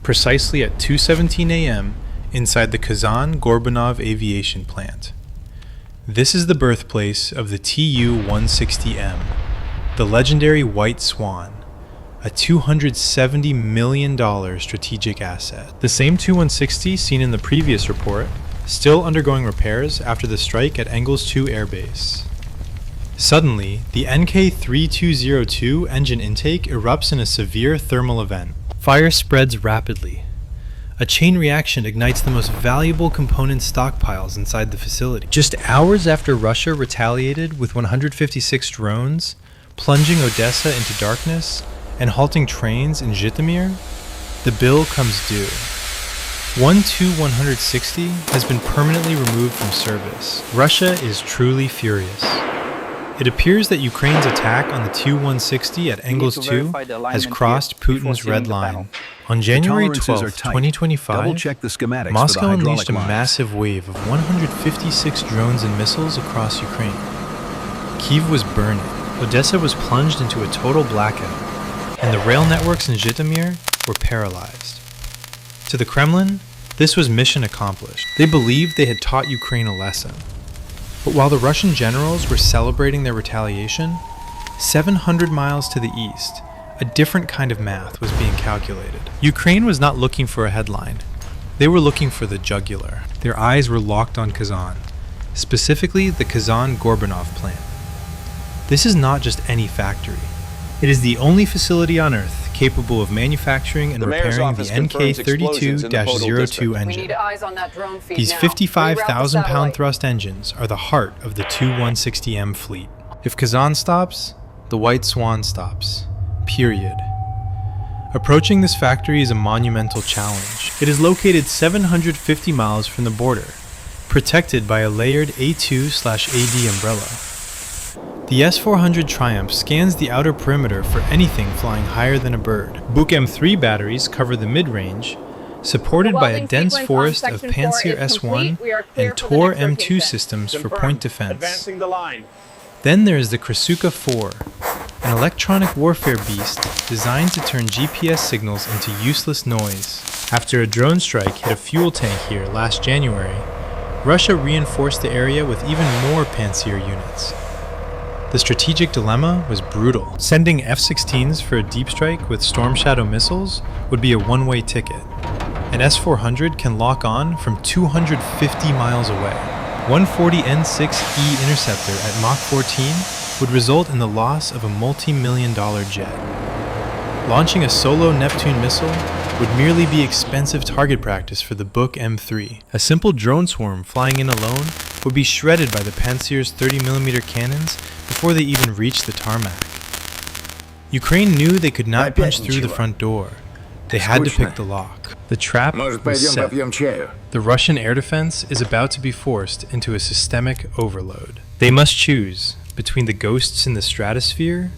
precisely at 2:17 a.m. inside the Kazan-Gorbanov aviation plant. This is the birthplace of the Tu-160M, the legendary White Swan, a $270 million strategic asset. The same Tu-160 seen in the previous report, still undergoing repairs after the strike at Engels 2 Air Base. Suddenly, the NK-3202 engine intake erupts in a severe thermal event. Fire spreads rapidly. A chain reaction ignites the most valuable component stockpiles inside the facility. Just hours after Russia retaliated with 156 drones, plunging Odessa into darkness and halting trains in Zhytomyr, the bill comes due. One Tu-160 has been permanently removed from service. Russia is truly furious. It appears that Ukraine's attack on the Tu-160 at Engels 2 has crossed Putin's red line. On January 12, 2025, Moscow unleashed a massive wave of 156 drones and missiles across Ukraine. Kyiv was burning. Odessa was plunged into a total blackout, and the rail networks in Zhytomyr were paralyzed. To the Kremlin, this was mission accomplished. They believed they had taught Ukraine a lesson. But while the Russian generals were celebrating their retaliation, 700 miles to the east, a different kind of math was being calculated. Ukraine was not looking for a headline. They were looking for the jugular. Their eyes were locked on Kazan, specifically the Kazan-Gorbanov plant. This is not just any factory. It is the only facility on Earth capable of manufacturing and repairing the NK-32-02 engine. These 55,000-pound thrust engines are the heart of the Tu-160M fleet. If Kazan stops, the White Swan stops. Period. Approaching this factory is a monumental challenge. It is located 750 miles from the border, protected by a layered A2/AD umbrella. The S-400 Triumph scans the outer perimeter for anything flying higher than a bird. Buk M3 batteries cover the mid-range, supported by a dense forest of Pantsir S1 and Tor M2 systems for point defense. Then there is the Krasuka 4, an electronic warfare beast designed to turn GPS signals into useless noise. After a drone strike hit a fuel tank here last January, Russia reinforced the area with even more Pantsir units. The strategic dilemma was brutal. Sending F-16s for a deep strike with Storm Shadow missiles would be a one-way ticket. An S-400 can lock on from 250 miles away. 140 N6E interceptor at Mach 14 would result in the loss of a multi-million-dollar jet. Launching a solo Neptune missile would merely be expensive target practice for the Buk M3. A simple drone swarm flying in alone would be shredded by the Pantsir's 30mm cannons before they even reached the tarmac. Ukraine knew they could not punch through the front door. They had to pick the lock. The trap was set. The Russian air defense is about to be forced into a systemic overload. They must choose between the ghosts in the stratosphere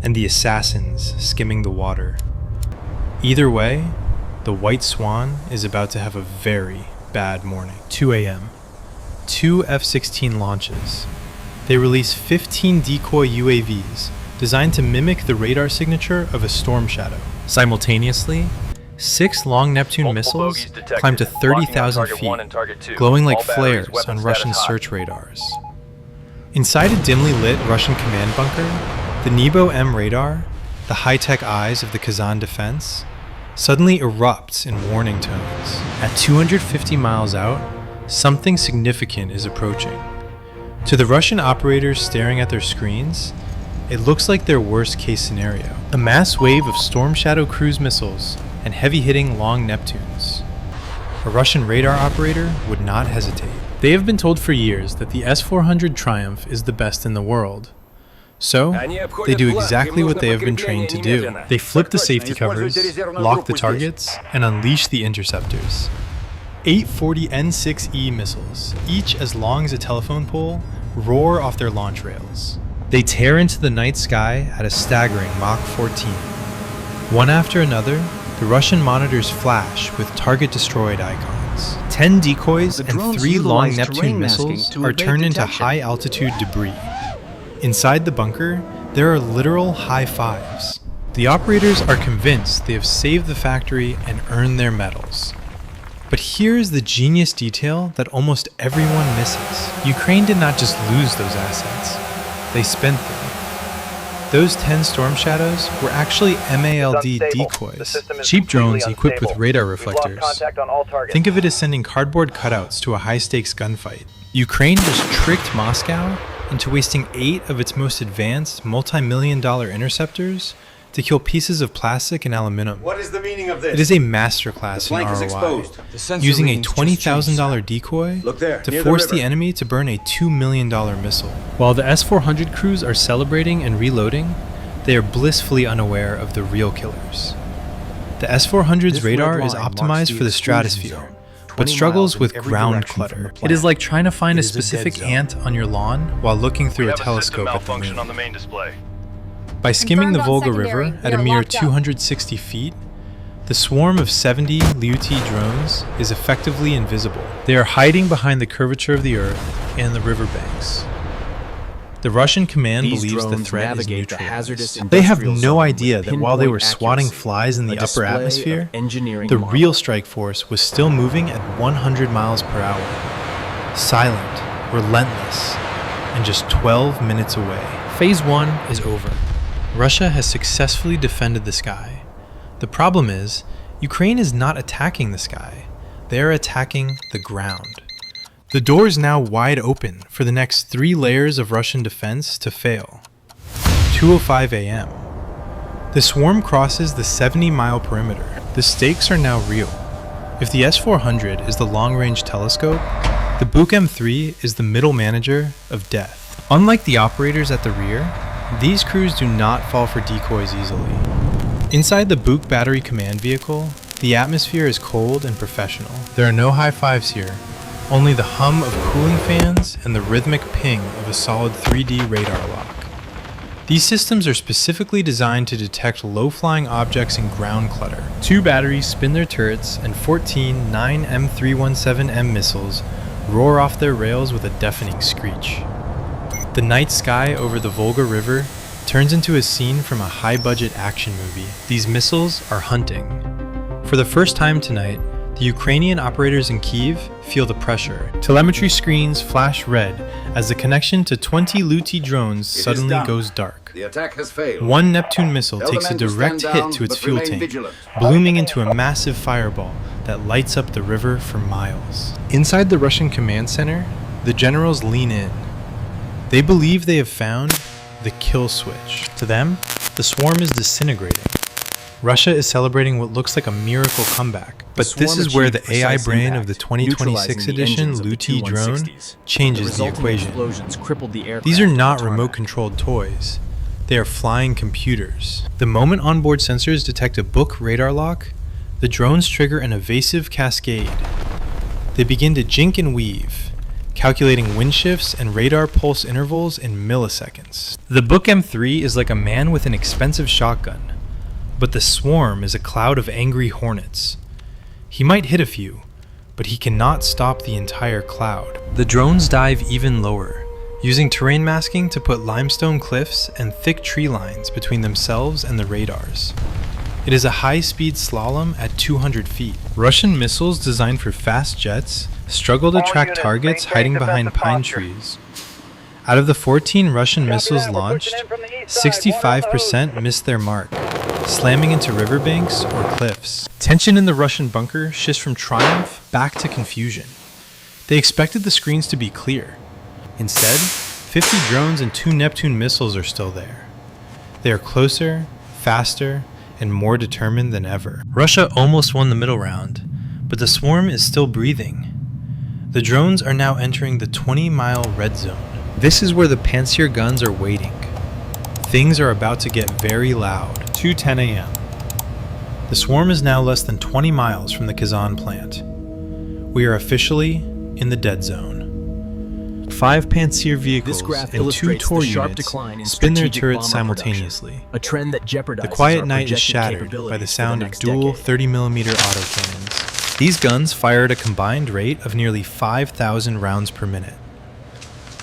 and the assassins skimming the water. Either way, the White Swan is about to have a very bad morning. 2 a.m. 2 F-16 launches. They release 15 decoy UAVs designed to mimic the radar signature of a Storm Shadow. Simultaneously, 6 long Neptune missiles climb to 30,000 feet, glowing like flares on Russian search radars. Inside a dimly lit Russian command bunker, the Nebo M radar, the high-tech eyes of the Kazan defense, suddenly erupts in warning tones. At 250 miles out, something significant is approaching. To the Russian operators staring at their screens, it looks like their worst-case scenario. A mass wave of Storm Shadow cruise missiles and heavy-hitting long Neptunes. A Russian radar operator would not hesitate. They have been told for years that the S-400 Triumph is the best in the world. So, they do exactly what they have been trained to do. They flip the safety covers, lock the targets, and unleash the interceptors. 840 N6E missiles, each as long as a telephone pole, roar off their launch rails. They tear into the night sky at a staggering Mach 14. One after another, the Russian monitors flash with target destroyed icons. 10 decoys and 3 long Neptune missiles are turned into high-altitude debris. Inside the bunker, there are literal high fives. The operators are convinced they have saved the factory and earned their medals. But here's the genius detail that almost everyone misses. Ukraine did not just lose those assets, they spent them. Those 10 Storm Shadows were actually MALD decoys, cheap drones equipped with radar reflectors. Think of it as sending cardboard cutouts to a high-stakes gunfight. Ukraine just tricked Moscow into wasting 8 of its most advanced multi-million-dollar interceptors to kill pieces of plastic and aluminum. What is the meaning of this? It is a masterclass in ROI, using a $20,000 decoy to force the enemy to burn a $2 million missile. While the S-400 crews are celebrating and reloading, they are blissfully unaware of the real killers. The S-400's radar is optimized for the stratosphere, but struggles with ground clutter. It is like trying to find a specific ant on your lawn while looking through a telescope at the moon. On the main display. By skimming the Volga River at a mere 260 feet, the swarm of 70 Liuti drones is effectively invisible. They are hiding behind the curvature of the Earth and the riverbanks. The Russian command believes the threat is neutralized. They have no idea that while they were swatting flies in the upper atmosphere, the real strike force was still moving at 100 miles per hour. Silent, relentless, and just 12 minutes away. Phase 1 is over. Russia has successfully defended the sky. The problem is, Ukraine is not attacking the sky. They are attacking the ground. The door is now wide open for the next 3 layers of Russian defense to fail. 2:05 a.m. The swarm crosses the 70-mile perimeter. The stakes are now real. If the S-400 is the long-range telescope, the Buk M3 is the middle manager of death. Unlike the operators at the rear, these crews do not fall for decoys easily. Inside the Buk battery command vehicle, the atmosphere is cold and professional. There are no high fives here, only the hum of cooling fans and the rhythmic ping of a solid 3D radar lock. These systems are specifically designed to detect low-flying objects and ground clutter. 2 batteries spin their turrets, and 14 9M317M missiles roar off their rails with a deafening screech. The night sky over the Volga River turns into a scene from a high-budget action movie. These missiles are hunting. For the first time tonight, the Ukrainian operators in Kyiv feel the pressure. Telemetry screens flash red as the connection to 20 Luti drones suddenly goes dark. The attack has failed. One Neptune missile takes a direct hit to its fuel tank, blooming into a massive fireball that lights up the river for miles. Inside the Russian command center, the generals lean in. They believe they have found the kill switch. To them, the swarm is disintegrating. Russia is celebrating what looks like a miracle comeback. But this is where the AI brain of the 2026 edition Luti drone changes the equation. These are not remote-controlled toys. They are flying computers. The moment onboard sensors detect a Buk radar lock, the drones trigger an evasive cascade. They begin to jink and weave, calculating wind shifts and radar pulse intervals in milliseconds. The Buk M3 is like a man with an expensive shotgun, but the swarm is a cloud of angry hornets. He might hit a few, but he cannot stop the entire cloud. The drones dive even lower, using terrain masking to put limestone cliffs and thick tree lines between themselves and the radars. It is a high-speed slalom at 200 feet. Russian missiles designed for fast jets struggle to track targets hiding behind pine trees. Out of the 14 Russian missiles launched, 65% missed their mark, slamming into riverbanks or cliffs. Tension in the Russian bunker shifts from triumph back to confusion. They expected the screens to be clear. Instead, 50 drones and 2 Neptune missiles are still there. They are closer, faster, and more determined than ever. Russia almost won the middle round, but the swarm is still breathing. The drones are now entering the 20-mile red zone. This is where the Pantsir guns are waiting. Things are about to get very loud. 2:10 a.m. The swarm is now less than 20 miles from the Kazan plant. We are officially in the dead zone. 5 Pantsir vehicles and 2 Tor units spin their turrets simultaneously. A trend that jeopardizes the quiet our night is shattered by the sound of dual 30mm autocannons. These guns fire at a combined rate of nearly 5,000 rounds per minute.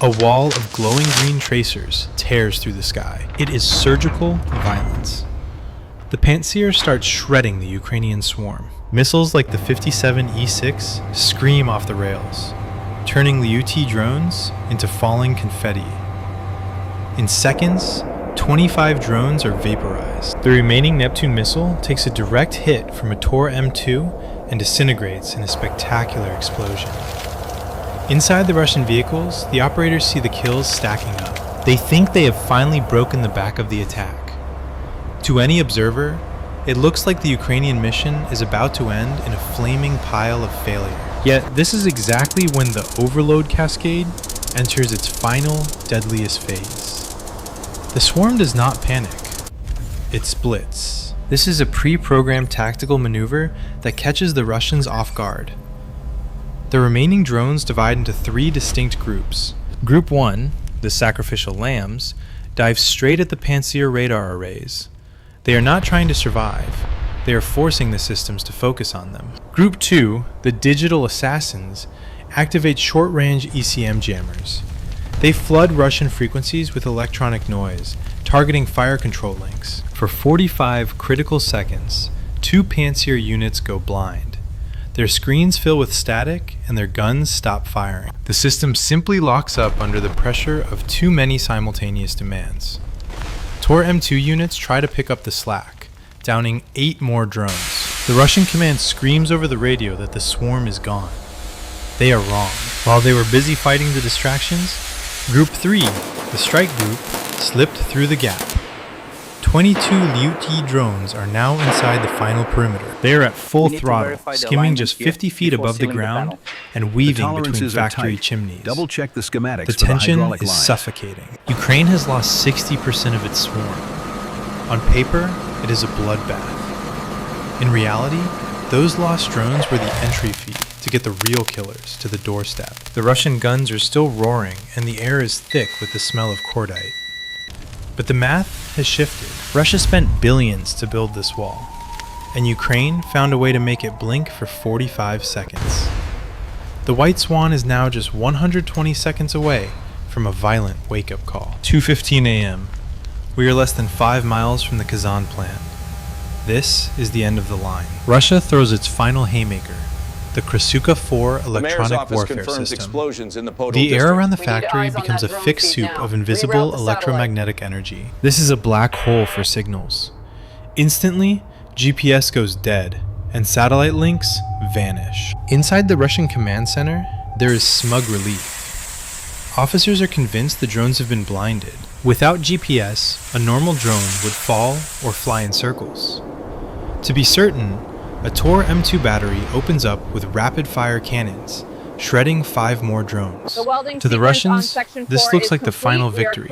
A wall of glowing green tracers tears through the sky. It is surgical violence. The Pantsir starts shredding the Ukrainian swarm. Missiles like the 57E6 scream off the rails, turning the UT drones into falling confetti. In seconds, 25 drones are vaporized. The remaining Neptune missile takes a direct hit from a Tu-160s and disintegrates in a spectacular explosion. Inside the Russian vehicles, the operators see the kills stacking up. They think they have finally broken the back of the attack. To any observer, it looks like the Ukrainian mission is about to end in a flaming pile of failure. Yet this is exactly when the overload cascade enters its final, deadliest phase. The swarm does not panic. It splits. This is a pre-programmed tactical maneuver that catches the Russians off guard. The remaining drones divide into 3 distinct groups. Group 1, the sacrificial lambs, dive straight at the Pantsir radar arrays. They are not trying to survive. They are forcing the systems to focus on them. Group 2, the digital assassins, activate short-range ECM jammers. They flood Russian frequencies with electronic noise, targeting fire control links. For 45 critical seconds, 2 Pantsir units go blind. Their screens fill with static and their guns stop firing. The system simply locks up under the pressure of too many simultaneous demands. Tu-160s units try to pick up the slack, downing 8 more drones. The Russian command screams over the radio that the swarm is gone. They are wrong. While they were busy fighting the distractions, Group 3, the strike group, slipped through the gap. 22 Liuti drones are now inside the final perimeter. They are at full throttle, skimming just 50 feet above the ground and weaving between factory chimneys. Double-check the schematics. The tension is suffocating. Ukraine has lost 60% of its swarm. On paper, it is a bloodbath. In reality, those lost drones were the entry fee to get the real killers to the doorstep. The Russian guns are still roaring, and the air is thick with the smell of cordite. But the math has shifted. Russia spent billions to build this wall, and Ukraine found a way to make it blink for 45 seconds. The White Swan is now just 120 seconds away from a violent wake-up call. 2:15 a.m. We are less than 5 miles from the Kazan plant. This is the end of the line. Russia throws its final haymaker, the Krasuka-4 electronic warfare system. The air around the factory becomes a thick soup of invisible electromagnetic energy. This is a black hole for signals. Instantly, GPS goes dead, and satellite links vanish. Inside the Russian command center, there is smug relief. Officers are convinced the drones have been blinded. Without GPS, a normal drone would fall or fly in circles. To be certain, a Tu-160s battery opens up with rapid-fire cannons, shredding 5 more drones. To the Russians, this looks like the final victory.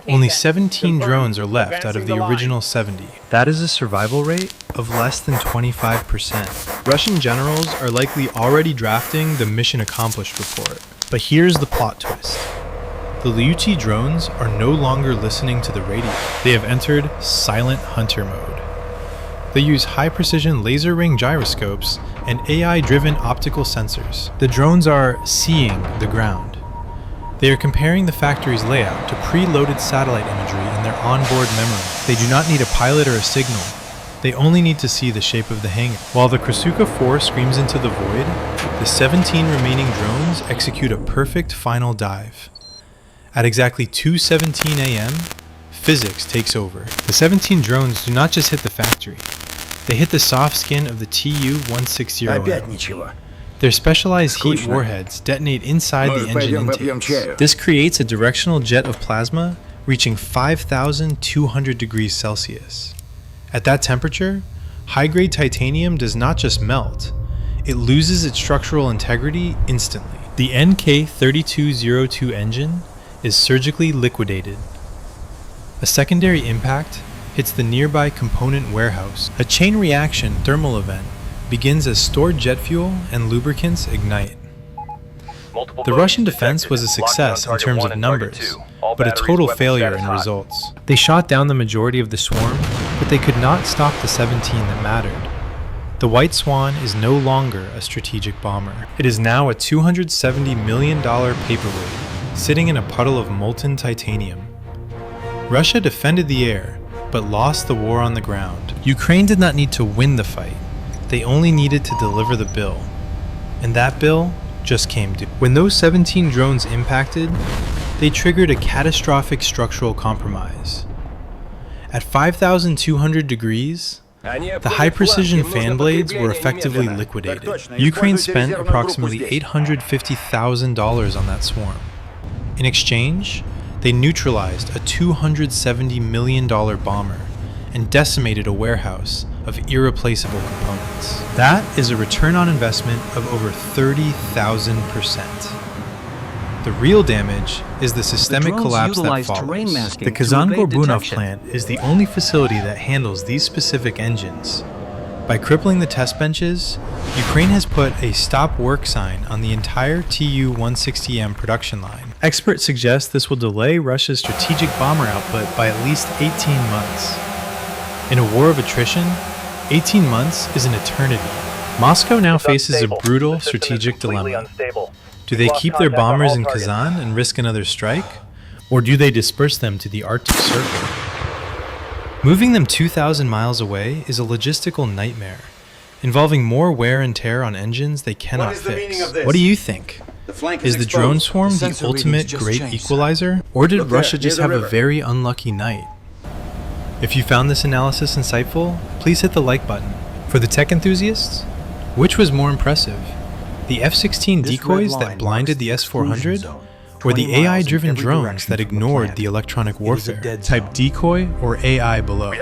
Only 17 drones are left out of the original 70. That is a survival rate of less than 25%. Russian generals are likely already drafting the mission accomplished report. But here's the plot twist. The Liuti drones are no longer listening to the radio. They have entered silent hunter mode. They use high-precision laser ring gyroscopes and AI-driven optical sensors. The drones are seeing the ground. They are comparing the factory's layout to preloaded satellite imagery in their onboard memory. They do not need a pilot or a signal. They only need to see the shape of the hangar. While the Krasuka-4 screams into the void, the 17 remaining drones execute a perfect final dive. At exactly 2:17 a.m., physics takes over. The 17 drones do not just hit the factory. They hit the soft skin of the Tu-160s. Their specialized heat warheads detonate inside the engine intakes. This creates a directional jet of plasma reaching 5,200 degrees Celsius. At that temperature, high-grade titanium does not just melt, it loses its structural integrity instantly. The NK3202 engine is surgically liquidated. A secondary impact hits the nearby component warehouse. A chain reaction thermal event begins as stored jet fuel and lubricants ignite. The Russian defense was a success in terms of numbers, but a total failure in results. They shot down the majority of the swarm, but they could not stop the 17 that mattered. The White Swan is no longer a strategic bomber. It is now a $270 million paperweight, sitting in a puddle of molten titanium. Russia defended the air, but lost the war on the ground. Ukraine did not need to win the fight. They only needed to deliver the bill. And that bill just came due. When those 17 drones impacted, they triggered a catastrophic structural compromise. At 5,200 degrees, the high-precision fan blades were effectively liquidated. Ukraine spent approximately $850,000 on that swarm. In exchange, they neutralized a $270 million bomber and decimated a warehouse of irreplaceable components. That is a return on investment of over 30,000%. The real damage is the systemic collapse that follows. The Kazan-Gorbunov plant is the only facility that handles these specific engines. By crippling the test benches, Ukraine has put a stop work sign on the entire Tu-160M production line. Experts suggest this will delay Russia's strategic bomber output by at least 18 months. In a war of attrition, 18 months is an eternity. Moscow now faces a brutal strategic dilemma. Do they keep their bombers in Kazan and risk another strike? Or do they disperse them to the Arctic Circle? Moving them 2,000 miles away is a logistical nightmare, involving more wear and tear on engines they cannot fix. What do you think? Is the drone swarm the ultimate great equalizer? Or did Russia just have a very unlucky night? If you found this analysis insightful, please hit the like button. For the tech enthusiasts, which was more impressive? The F-16 decoys that blinded the S-400, or the AI-driven drones that ignored the electronic warfare? Type decoy or AI below.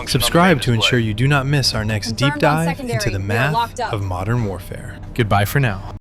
Subscribe to ensure you do not miss our next deep dive into the math of modern warfare. Goodbye for now.